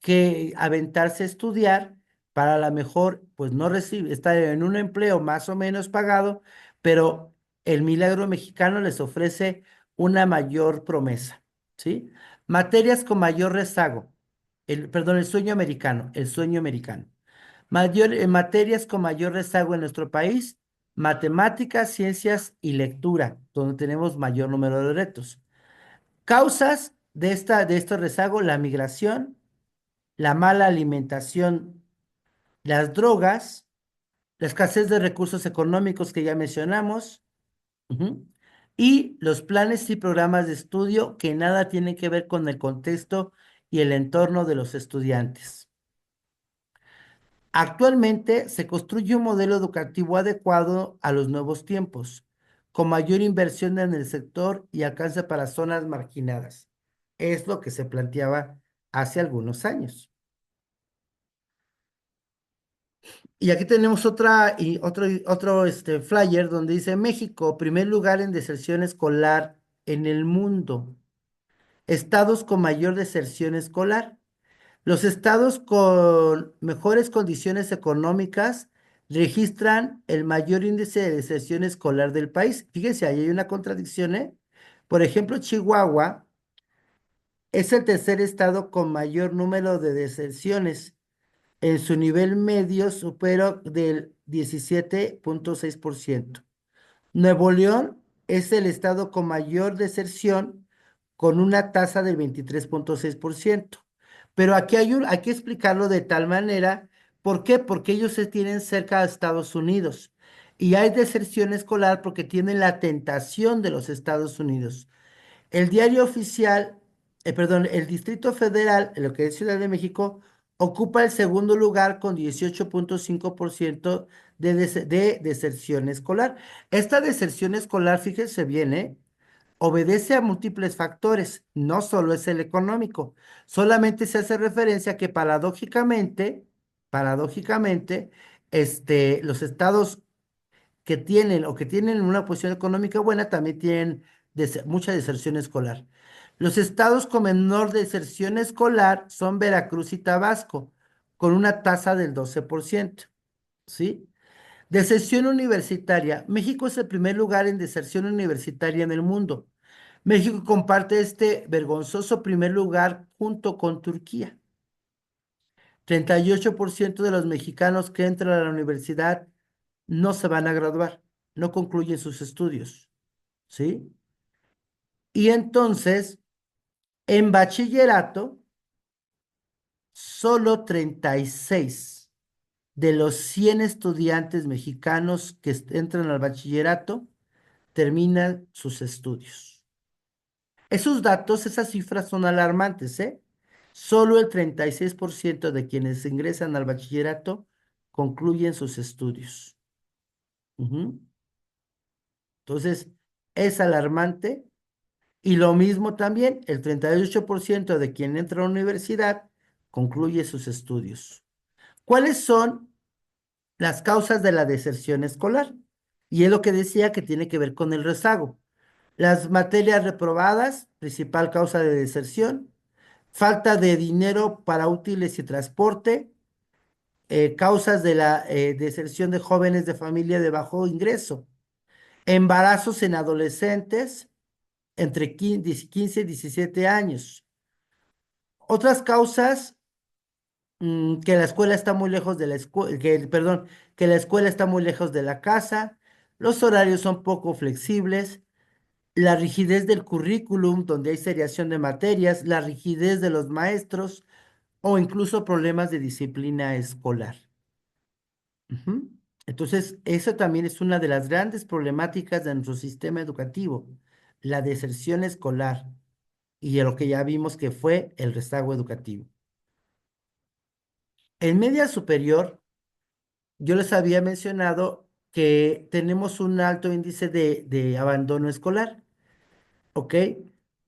que aventarse a estudiar para a la mejor, pues no recibir, estar en un empleo más o menos pagado, pero el milagro mexicano les ofrece una mayor promesa, ¿sí? Materias con mayor rezago perdón, el sueño americano. Materias con mayor rezago en nuestro país, matemáticas, ciencias y lectura, donde tenemos mayor número de retos. Causas de este rezago, la migración, la mala alimentación, las drogas, la escasez de recursos económicos que ya mencionamos, ujú, y los planes y programas de estudio que nada tienen que ver con el contexto y el entorno de los estudiantes. Actualmente se construye un modelo educativo adecuado a los nuevos tiempos, con mayor inversión en el sector y alcance para zonas marginadas. Es lo que se planteaba hace algunos años. Y aquí tenemos otro flyer donde dice México, primer lugar en deserción escolar en el mundo. Estados con mayor deserción escolar. Los estados con mejores condiciones económicas registran el mayor índice de deserción escolar del país. Fíjense, ahí hay una contradicción, ¿eh? Por ejemplo, Chihuahua es el tercer estado con mayor número de deserciones. En su nivel medio supera del 17,6%. Nuevo León es el estado con mayor deserción, con una tasa del 23,6%. Pero aquí hay que explicarlo de tal manera. ¿Por qué? Porque ellos se tienen cerca de Estados Unidos. Y hay deserción escolar porque tienen la tentación de los Estados Unidos. El diario oficial, perdón, el Distrito Federal, en lo que es Ciudad de México, ocupa el segundo lugar con 18,5% de deserción escolar. Esta deserción escolar, fíjense bien, obedece a múltiples factores, no solo es el económico. Solamente se hace referencia a que paradójicamente, los estados que tienen una posición económica buena también tienen mucha deserción escolar. Los estados con menor deserción escolar son Veracruz y Tabasco, con una tasa del 12%, ¿sí? Deserción universitaria. México es el primer lugar en deserción universitaria en el mundo. México comparte este vergonzoso primer lugar junto con Turquía. 38% de los mexicanos que entran a la universidad no se van a graduar, no concluyen sus estudios, ¿sí? Y entonces, en bachillerato, solo 36 de los 100 estudiantes mexicanos que entran al bachillerato terminan sus estudios. Esos datos, esas cifras son alarmantes, ¿eh? Solo el 36% de quienes ingresan al bachillerato concluyen sus estudios. Ujú. Entonces, es alarmante. Y lo mismo también, el 38% de quien entra a la universidad concluye sus estudios. ¿Cuáles son las causas de la deserción escolar? Y es lo que decía que tiene que ver con el rezago. Las materias reprobadas, principal causa de deserción, falta de dinero para útiles y transporte, causas de la deserción de jóvenes de familia de bajo ingreso, embarazos en adolescentes entre 15 y 17 años. Otras causas, que la escuela está muy lejos de la escuela, perdón, que la escuela está muy lejos de la casa, los horarios son poco flexibles, la rigidez del currículum, donde hay seriación de materias, la rigidez de los maestros o incluso problemas de disciplina escolar. Ujú. Entonces, eso también es una de las grandes problemáticas de nuestro sistema educativo, la deserción escolar y lo que ya vimos que fue el rezago educativo. En media superior, yo les había mencionado que tenemos un alto índice de abandono escolar, ¿ok?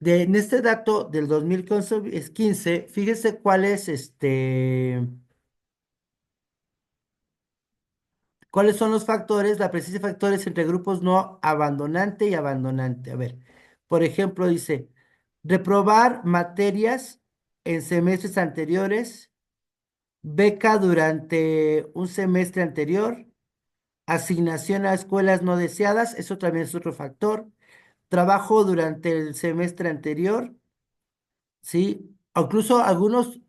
En este dato del 2015, fíjese cuáles son los factores, la presencia de factores entre grupos no abandonante y abandonante. A ver, por ejemplo, dice, reprobar materias en semestres anteriores, beca durante un semestre anterior, asignación a escuelas no deseadas, eso también es otro factor. Trabajo durante el semestre anterior, ¿sí? O incluso algunos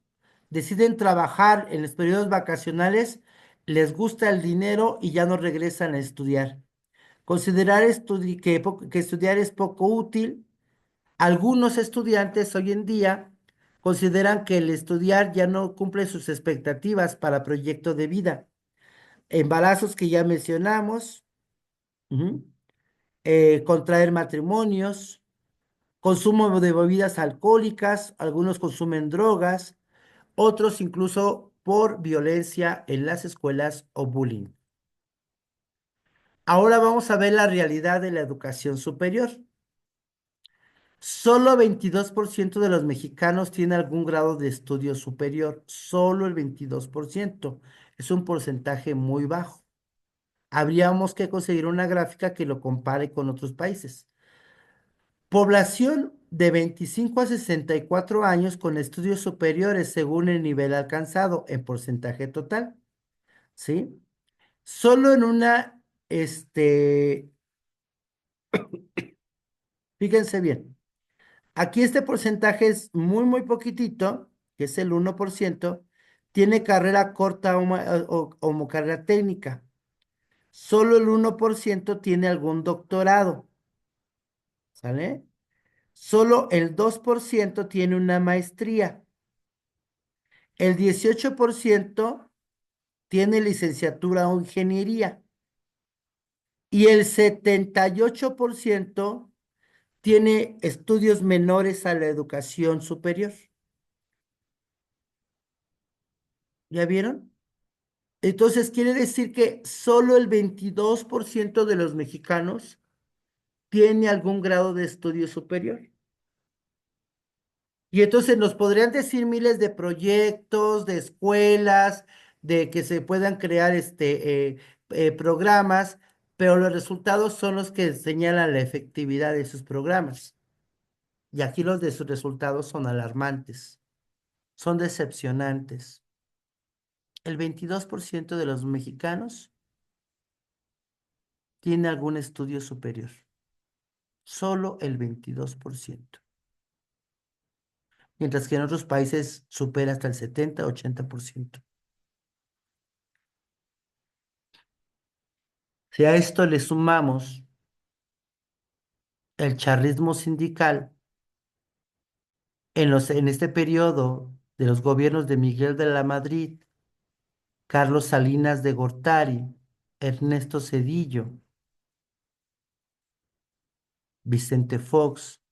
deciden trabajar en los periodos vacacionales, les gusta el dinero y ya no regresan a estudiar. Considerar que estudiar es poco útil. Algunos estudiantes hoy en día consideran que el estudiar ya no cumple sus expectativas para proyecto de vida. Embarazos que ya mencionamos. Ujú. Contraer matrimonios, consumo de bebidas alcohólicas, algunos consumen drogas, otros incluso por violencia en las escuelas o bullying. Ahora vamos a ver la realidad de la educación superior. Solo 22% de los mexicanos tiene algún grado de estudio superior, solo el 22%. Es un porcentaje muy bajo. Habríamos que conseguir una gráfica que lo compare con otros países. Población de 25 a 64 años con estudios superiores según el nivel alcanzado en porcentaje total, ¿sí? Solo en una, fíjense bien, aquí este porcentaje es muy, muy poquitito, que es el 1%, tiene carrera corta o carrera técnica. Solo el 1% tiene algún doctorado, ¿sale? Solo el 2% tiene una maestría. El 18% tiene licenciatura o ingeniería. Y el 78% tiene estudios menores a la educación superior. ¿Ya vieron? Entonces quiere decir que solo el 22% de los mexicanos tiene algún grado de estudio superior. Y entonces nos podrían decir miles de proyectos, de escuelas, de que se puedan crear programas, pero los resultados son los que señalan la efectividad de esos programas. Y aquí los de sus resultados son alarmantes, son decepcionantes. El 22% de los mexicanos tiene algún estudio superior. Solo el 22%. Mientras que en otros países supera hasta el 70-80%. Si a esto le sumamos el charrismo sindical en este periodo de los gobiernos de Miguel de la Madrid, Carlos Salinas de Gortari, Ernesto Zedillo, Vicente Fox,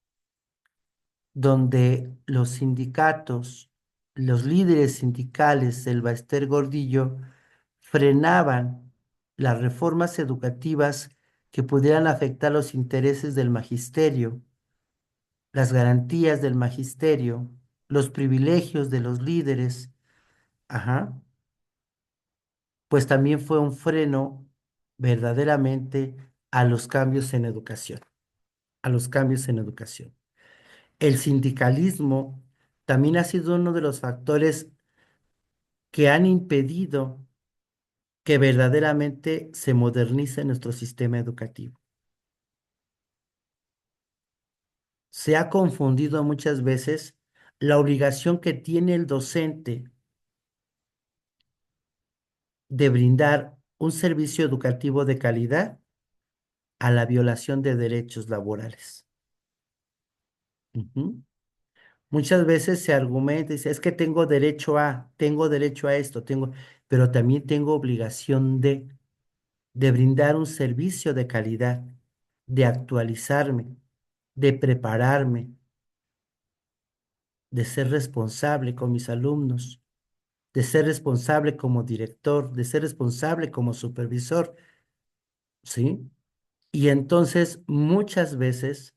donde los sindicatos, los líderes sindicales, el Baester Gordillo, frenaban las reformas educativas que pudieran afectar los intereses del magisterio, las garantías del magisterio, los privilegios de los líderes, ajá, pues también fue un freno verdaderamente a los cambios en educación, a los cambios en educación. El sindicalismo también ha sido uno de los factores que han impedido que verdaderamente se modernice nuestro sistema educativo. Se ha confundido muchas veces la obligación que tiene el docente de brindar un servicio educativo de calidad a la violación de derechos laborales. Ujú. Muchas veces se argumenta y dice, es que tengo derecho a esto, pero también tengo obligación de brindar un servicio de calidad, de actualizarme, de prepararme, de ser responsable con mis alumnos, de ser responsable como director, de ser responsable como supervisor, ¿sí? Y entonces muchas veces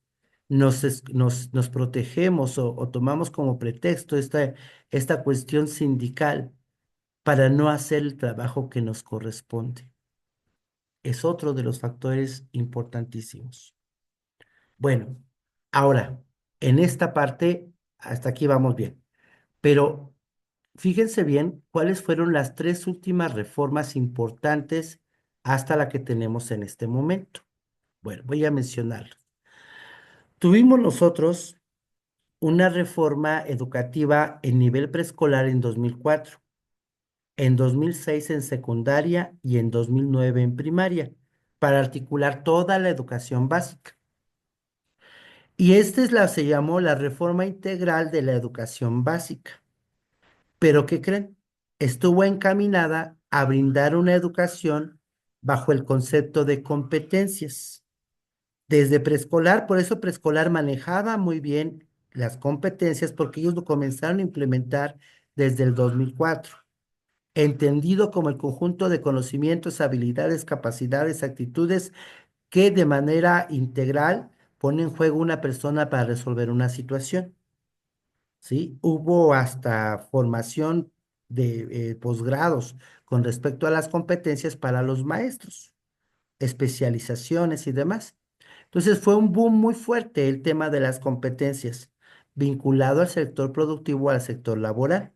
nos protegemos o tomamos como pretexto esta cuestión sindical para no hacer el trabajo que nos corresponde. Es otro de los factores importantísimos. Bueno, ahora, en esta parte, hasta aquí vamos bien, pero fíjense bien cuáles fueron las tres últimas reformas importantes hasta la que tenemos en este momento. Bueno, voy a mencionarlas. Tuvimos nosotros una reforma educativa en nivel preescolar en 2004, en 2006 en secundaria y en 2009 en primaria, para articular toda la educación básica. Y se llamó la reforma integral de la educación básica. Pero ¿qué creen? Estuvo encaminada a brindar una educación bajo el concepto de competencias. Desde preescolar, por eso preescolar manejaba muy bien las competencias porque ellos lo comenzaron a implementar desde el 2004, entendido como el conjunto de conocimientos, habilidades, capacidades, actitudes que de manera integral pone en juego una persona para resolver una situación, ¿sí? Hubo hasta formación de posgrados con respecto a las competencias para los maestros, especializaciones y demás. Entonces fue un boom muy fuerte el tema de las competencias, vinculado al sector productivo, al sector laboral.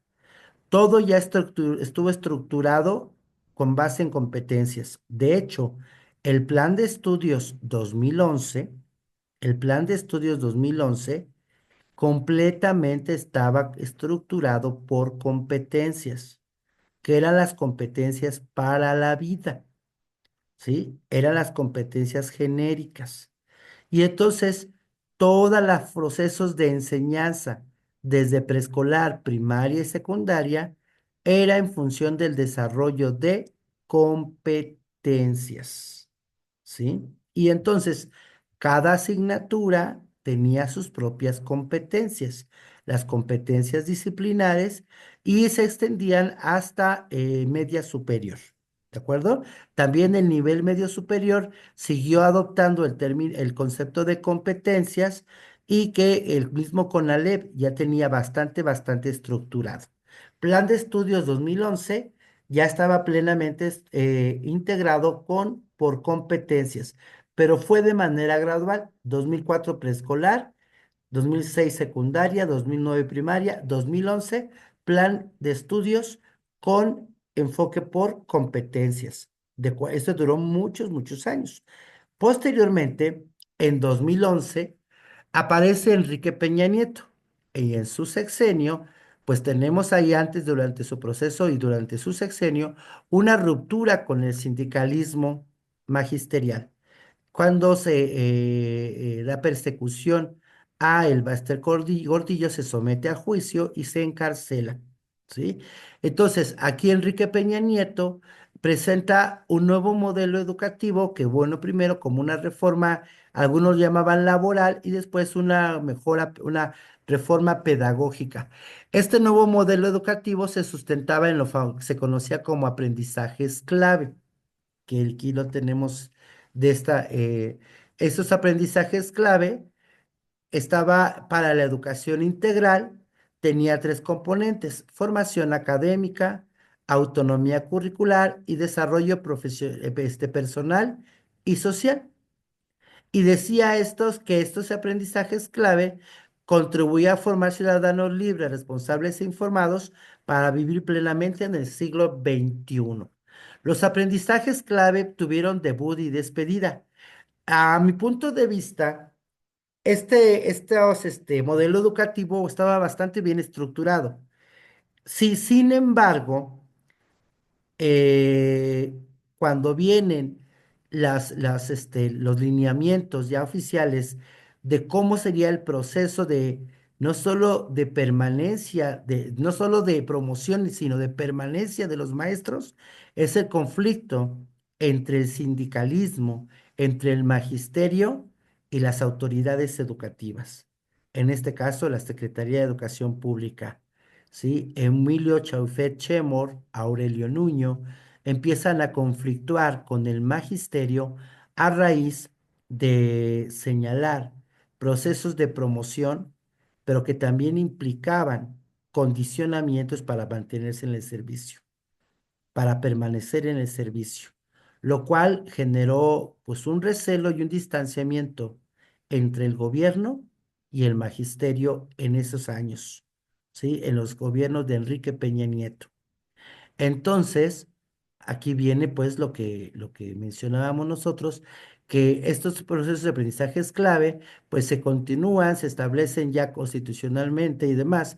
Todo ya estuvo estructurado con base en competencias. De hecho, el plan de estudios 2011, el plan de estudios 2011 completamente estaba estructurado por competencias, que eran las competencias para la vida, ¿sí? Eran las competencias genéricas. Y entonces, todos los procesos de enseñanza, desde preescolar, primaria y secundaria, era en función del desarrollo de competencias, ¿sí? Y entonces, cada asignatura tenía sus propias competencias, las competencias disciplinares, y se extendían hasta media superior. ¿De acuerdo? También el nivel medio superior siguió adoptando el concepto de competencias y que el mismo CONALEP ya tenía bastante estructurado. Plan de estudios 2011 ya estaba plenamente integrado por competencias, pero fue de manera gradual. 2004 preescolar, 2006 secundaria, 2009 primaria, 2011 plan de estudios con enfoque por competencias. Esto duró muchos años. Posteriormente, en 2011, aparece Enrique Peña Nieto y en su sexenio, pues tenemos ahí antes, durante su proceso y durante su sexenio, una ruptura con el sindicalismo magisterial cuando se da persecución a el Baster Gordillo, se somete a juicio y se encarcela, ¿sí? Entonces, aquí Enrique Peña Nieto presenta un nuevo modelo educativo que, bueno, primero como una reforma, algunos llamaban laboral, y después una mejora, una reforma pedagógica. Este nuevo modelo educativo se sustentaba en se conocía como aprendizajes clave, que aquí lo tenemos de estos aprendizajes clave. Estaba para la educación integral, tenía tres componentes: formación académica, autonomía curricular y desarrollo personal y social. Y decía que estos aprendizajes clave contribuían a formar ciudadanos libres, responsables e informados para vivir plenamente en el siglo XXI. Los aprendizajes clave tuvieron debut y despedida. A mi punto de vista, este modelo educativo estaba bastante bien estructurado. Sí, sin embargo, eh, cuando vienen los lineamientos ya oficiales de cómo sería el proceso de no solo de permanencia, no solo de promoción, sino de permanencia de los maestros, es el conflicto entre el sindicalismo, entre el magisterio y las autoridades educativas. En este caso, la Secretaría de Educación Pública. ¿Sí? Emilio Chaufet Chemor, Aurelio Nuño, empiezan a conflictuar con el magisterio a raíz de señalar procesos de promoción, pero que también implicaban condicionamientos para mantenerse en el servicio, para permanecer en el servicio, lo cual generó pues un recelo y un distanciamiento entre el gobierno y el magisterio en esos años, ¿sí? En los gobiernos de Enrique Peña Nieto. Entonces, aquí viene pues lo que mencionábamos nosotros, que estos procesos de aprendizaje es clave, pues se continúan, se establecen ya constitucionalmente y demás,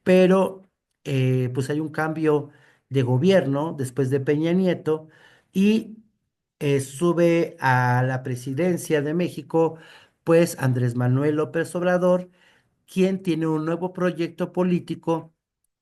pero pues hay un cambio de gobierno después de Peña Nieto y sube a la presidencia de México pues Andrés Manuel López Obrador, quien tiene un nuevo proyecto político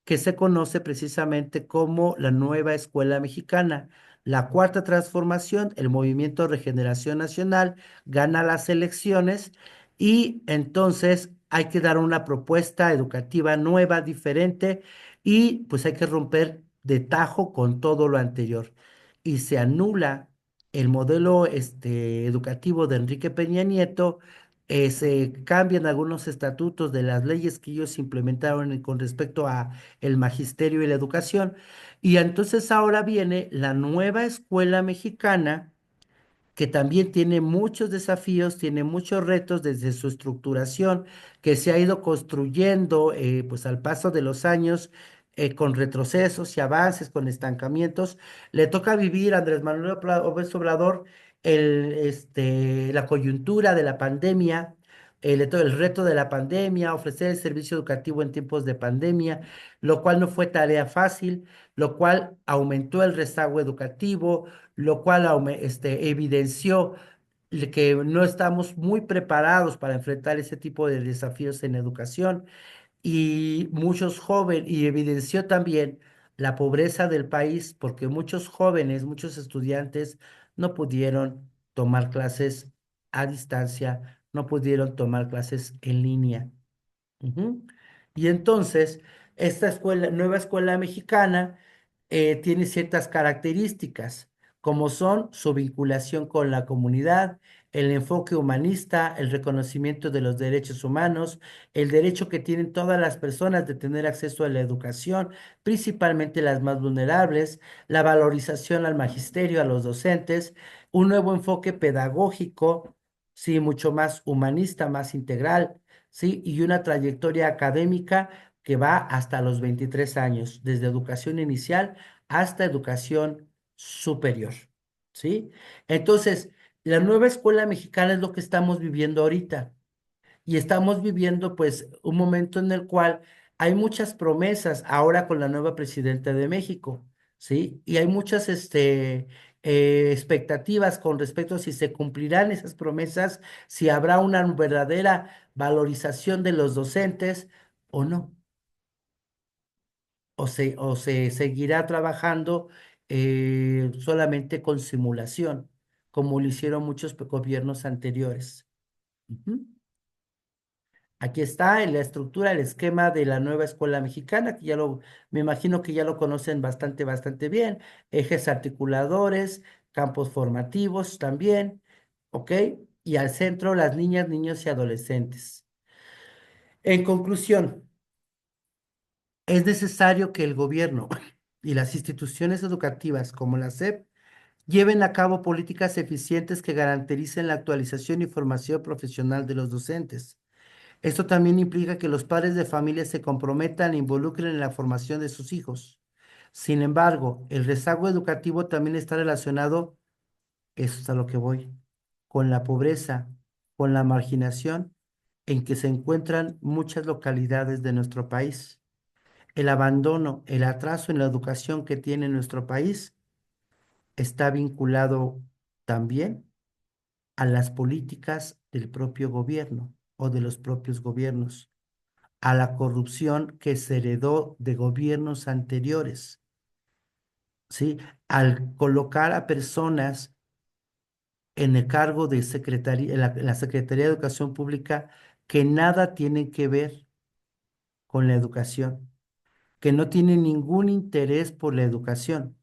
que se conoce precisamente como la Nueva Escuela Mexicana. La Cuarta Transformación, el Movimiento Regeneración Nacional, gana las elecciones y entonces hay que dar una propuesta educativa nueva, diferente, y pues hay que romper de tajo con todo lo anterior. Y se anula el modelo educativo de Enrique Peña Nieto. Se cambian algunos estatutos de las leyes que ellos implementaron con respecto a el magisterio y la educación. Y entonces ahora viene la nueva escuela mexicana que también tiene muchos desafíos, tiene muchos retos desde su estructuración, que se ha ido construyendo pues al paso de los años, con retrocesos y avances, con estancamientos. Le toca vivir a Andrés Manuel López Obrador la coyuntura de la pandemia, el reto de la pandemia, ofrecer el servicio educativo en tiempos de pandemia, lo cual no fue tarea fácil, lo cual aumentó el rezago educativo, lo cual evidenció que no estamos muy preparados para enfrentar ese tipo de desafíos en educación y muchos jóvenes, y evidenció también la pobreza del país porque muchos jóvenes, muchos estudiantes no pudieron tomar clases a distancia, no pudieron tomar clases en línea. Ujú. Y entonces, esta escuela, nueva escuela mexicana tiene ciertas características, como son su vinculación con la comunidad, el enfoque humanista, el reconocimiento de los derechos humanos, el derecho que tienen todas las personas de tener acceso a la educación, principalmente las más vulnerables, la valorización al magisterio, a los docentes, un nuevo enfoque pedagógico, sí, mucho más humanista, más integral, ¿sí? Y una trayectoria académica que va hasta los 23 años, desde educación inicial hasta educación superior, ¿sí? Entonces, la nueva escuela mexicana es lo que estamos viviendo ahorita. Y estamos viviendo pues un momento en el cual hay muchas promesas ahora con la nueva presidenta de México, ¿sí? Y hay muchas expectativas con respecto a si se cumplirán esas promesas, si habrá una verdadera valorización de los docentes o no, o se seguirá trabajando solamente con simulación, como lo hicieron muchos gobiernos anteriores. Ujú. Aquí está en la estructura, el esquema de la nueva escuela mexicana, que me imagino que ya lo conocen bastante, bastante bien. Ejes articuladores, campos formativos también, ¿ok? Y al centro, las niñas, niños y adolescentes. En conclusión, es necesario que el gobierno y las instituciones educativas como la SEP lleven a cabo políticas eficientes que garanticen la actualización y formación profesional de los docentes. Esto también implica que los padres de familia se comprometan e involucren en la formación de sus hijos. Sin embargo, el rezago educativo también está relacionado, eso es a lo que voy, con la pobreza, con la marginación en que se encuentran muchas localidades de nuestro país. El abandono, el atraso en la educación que tiene nuestro país está vinculado también a las políticas del propio gobierno o de los propios gobiernos, a la corrupción que se heredó de gobiernos anteriores, ¿sí? Al colocar a personas en el cargo de secretaría, en la Secretaría de Educación Pública que nada tienen que ver con la educación, que no tienen ningún interés por la educación,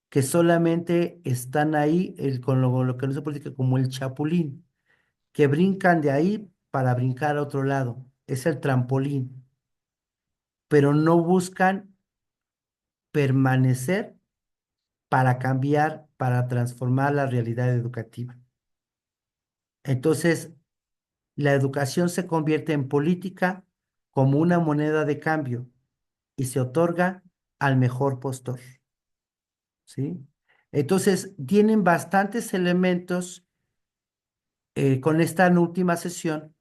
que solamente están ahí con lo que no se política como el chapulín, que brincan de ahí para brincar a otro lado. Es el trampolín, pero no buscan permanecer para cambiar, para transformar la realidad educativa. Entonces, la educación se convierte en política como una moneda de cambio y se otorga al mejor postor, ¿sí? Entonces, tienen bastantes elementos con esta última sesión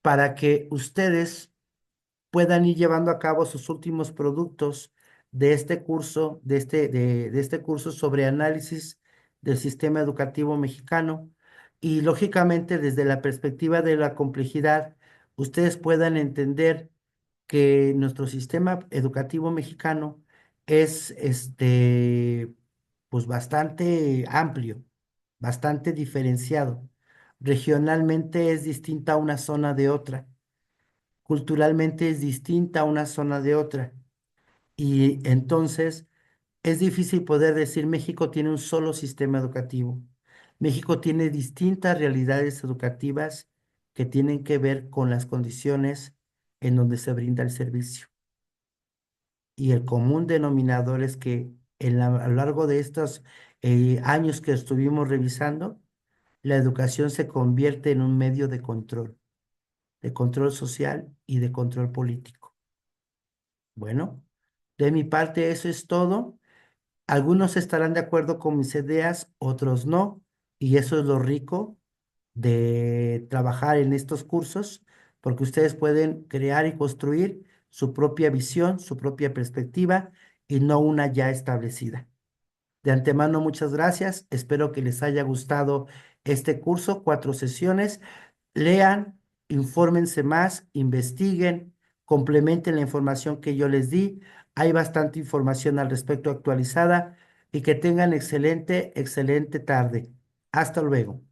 para que ustedes puedan ir llevando a cabo sus últimos productos de este curso, de este curso sobre análisis del sistema educativo mexicano y lógicamente desde la perspectiva de la complejidad, ustedes puedan entender que nuestro sistema educativo mexicano es pues bastante amplio, bastante diferenciado. Regionalmente es distinta una zona de otra, culturalmente es distinta una zona de otra. Y entonces es difícil poder decir México tiene un solo sistema educativo. México tiene distintas realidades educativas que tienen que ver con las condiciones en donde se brinda el servicio. Y el común denominador es que a lo largo de estos años que estuvimos revisando, la educación se convierte en un medio de control social y de control político. Bueno, de mi parte eso es todo. Algunos estarán de acuerdo con mis ideas, otros no, y eso es lo rico de trabajar en estos cursos, porque ustedes pueden crear y construir su propia visión, su propia perspectiva y no una ya establecida. De antemano, muchas gracias. Espero que les haya gustado este curso, 4 sesiones. Lean, infórmense más, investiguen, complementen la información que yo les di. Hay bastante información al respecto actualizada y que tengan excelente, excelente tarde. Hasta luego.